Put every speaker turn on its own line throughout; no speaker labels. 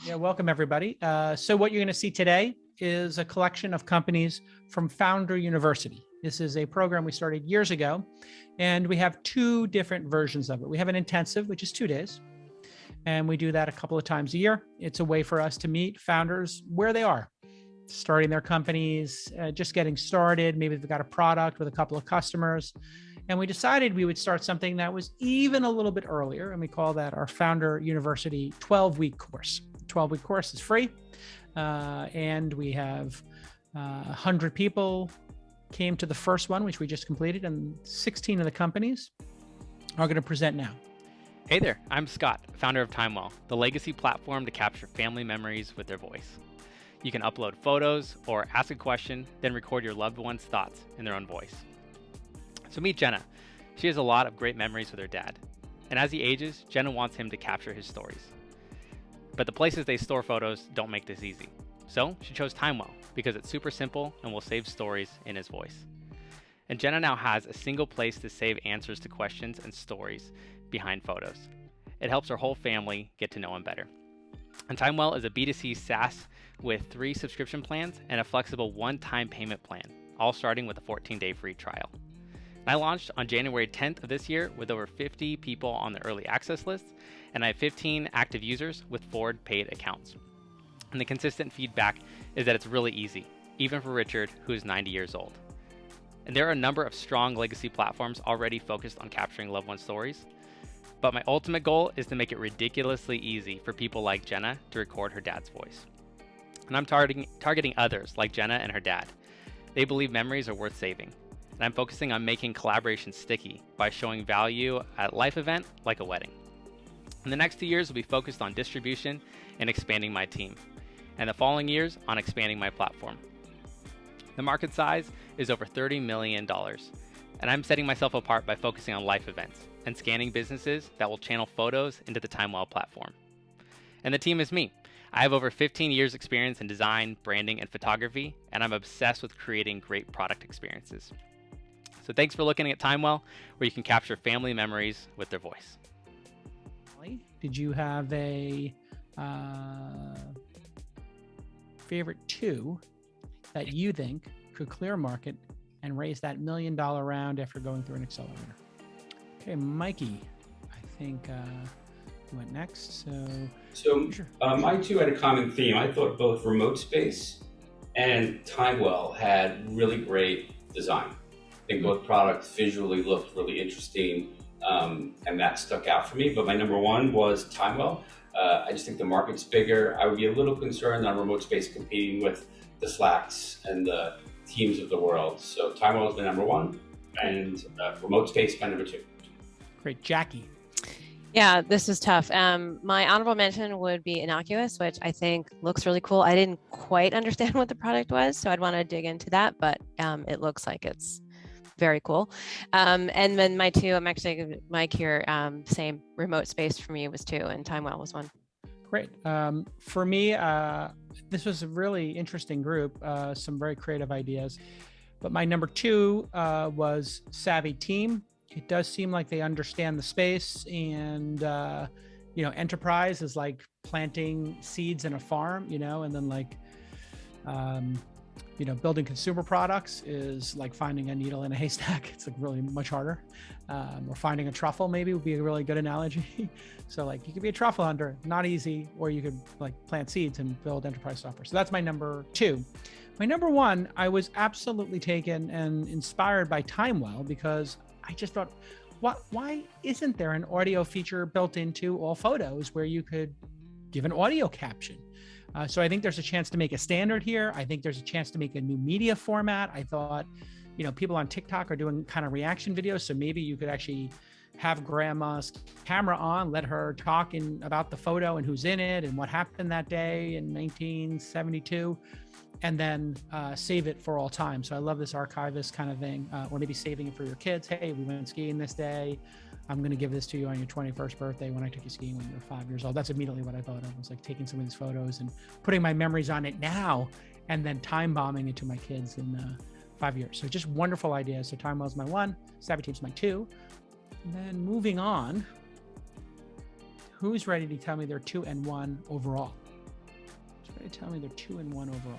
Yeah, welcome everybody. So what you're going to see today is a collection of companies from Founder University. This is a program we started years ago, and we have two different versions of it. We have an intensive, which is 2 days, and we do that a couple of times a year. It's a way for us to meet founders where they are, starting their companies, just getting started. Maybe they've got a product with a couple of customers. And we decided we would start something that was even a little bit earlier, and we call that our Founder University 12-week course. 12-week course is free, and we have 100 people came to the first one, which we just completed, and 16 of the companies are going to present now.
Hey there, I'm Scott, founder of TimeWell, the legacy platform to capture family memories with their voice. You can upload photos or ask a question, then record your loved one's thoughts in their own voice. So meet Jenna. She has a lot of great memories with her dad. And as he ages, Jenna wants him to capture his stories. But the places they store photos don't make this easy. So she chose TimeWell because it's super simple and will save stories in his voice. And Jenna now has a single place to save answers to questions and stories behind photos. It helps her whole family get to know him better. And TimeWell is a B2C SaaS with 3 subscription plans and a flexible one-time payment plan, all starting with a 14-day free trial. I launched on January 10th of this year with over 50 people on the early access list, and I have 15 active users with 4 paid accounts. And the consistent feedback is that it's really easy, even for Richard, who is 90 years old. And there are a number of strong legacy platforms already focused on capturing loved one stories, but my ultimate goal is to make it ridiculously easy for people like Jenna to record her dad's voice. And I'm targeting others like Jenna and her dad. They believe memories are worth saving. And I'm focusing on making collaboration sticky by showing value at a life event like a wedding. In the next 2 years will be focused on distribution and expanding my team, and the following years on expanding my platform. The market size is over $30 million, and I'm setting myself apart by focusing on life events and scanning businesses that will channel photos into the TimeWell platform. And the team is me. I have over 15 years experience in design, branding, and photography, and I'm obsessed with creating great product experiences. So thanks for looking at TimeWell, where you can capture family memories with their voice.
Did you have a favorite 2 that you think could clear market and raise that $1 million round after going through an accelerator? Okay, Mikey, I think you went next.
So my 2 had a common theme. I thought both Remote Space and TimeWell had really great design. I think both products visually looked really interesting, and that stuck out for me. But my number 1 was TimeWell. I just think the market's bigger. I would be a little concerned on Remote Space competing with the Slacks and the Teams of the world. So TimeWell is my number 1, and Remote Space my number 2.
Great. Jackie.
Yeah, this is tough. My honorable mention would be Innocuous, which I think looks really cool. I didn't quite understand what the product was, so I'd want to dig into that, but it looks like it's very cool. And then my 2, I'm actually Mike here, same. Remote Space for me was 2, and TimeWell was 1.
Great. For me, this was a really interesting group, some very creative ideas. But my number 2 was Savvy Team. It does seem like they understand the space, and enterprise is like planting seeds in a farm, and then like building consumer products is like finding a needle in a haystack. It's like really much harder. Or finding a truffle maybe would be a really good analogy. So like you could be a truffle hunter, not easy, or you could like plant seeds and build enterprise software. So that's my number 2. My number 1, I was absolutely taken and inspired by TimeWell because I just thought, why isn't there an audio feature built into all photos where you could give an audio caption? So I think there's a chance to make a standard here. I think there's a chance to make a new media format. I thought, people on TikTok are doing kind of reaction videos. So maybe you could actually have grandma's camera on, let her talk about the photo and who's in it and what happened that day in 1972, and then save it for all time. So I love this archivist kind of thing, or maybe saving it for your kids. Hey, we went skiing this day. I'm going to give this to you on your 21st birthday when I took you skiing when you were 5 years old. That's immediately what I thought of. I was like taking some of these photos and putting my memories on it now, and then time bombing it to my kids in 5 years. So just wonderful ideas. So TimeWell's my 1, Savvy Team's my 2. And then moving on, who's ready to tell me their 2 and 1 overall? Try to tell me they're 2-1 overall.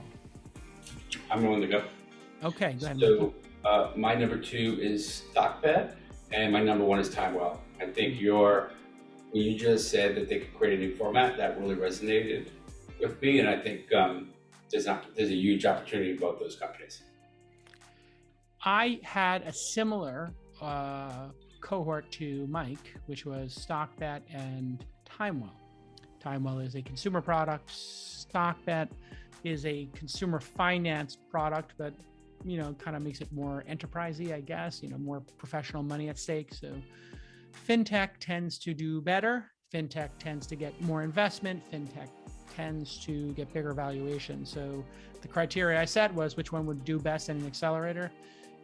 I'm willing to go.
Okay, go ahead.
So my number 2 is Stockbed, and my number 1 is TimeWell. I think when you just said that they could create a new format, that really resonated with me, and I think there's a huge opportunity in both those companies.
I had a similar cohort to Mike, which was StockBet and TimeWell. TimeWell is a consumer product. StockBet is a consumer finance product, but kind of makes it more enterprisey, I guess. More professional money at stake. So fintech tends to do better. Fintech tends to get more investment. Fintech tends to get bigger valuation. So the criteria I set was which one would do best in an accelerator.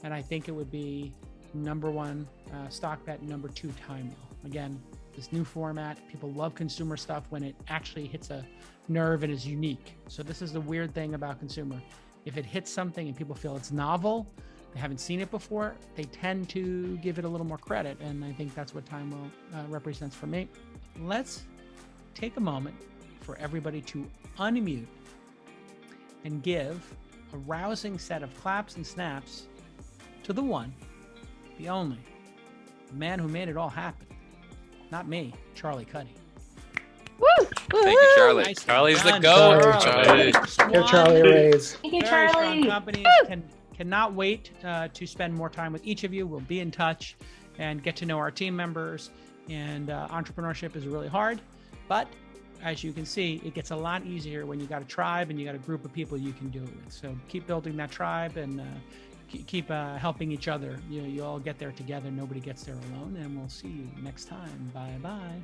And I think it would be number 1, StockBet, number 2, TimeWell. Again, this new format, people love consumer stuff when it actually hits a nerve and is unique. So this is the weird thing about consumer. If it hits something and people feel it's novel, they haven't seen it before, they tend to give it a little more credit. And I think that's what TimeWell represents for me. Let's take a moment for everybody to unmute and give a rousing set of claps and snaps to the one, the only, the man who made it all happen. Not me, Charlie Cuddy.
Woo!
Thank you, Charlie.
Nicely
Charlie's the
done,
GOAT.
Charlie.
Give Charlie a raise.
Thank you,
Very strong
Charlie.
companies. Cannot wait to spend more time with each of you. We'll be in touch and get to know our team members. And entrepreneurship is really hard, but as you can see, it gets a lot easier when you got a tribe and you got a group of people you can do it with. So keep building that tribe and keep helping each other. You all get there together. Nobody gets there alone. And we'll see you next time. Bye-bye.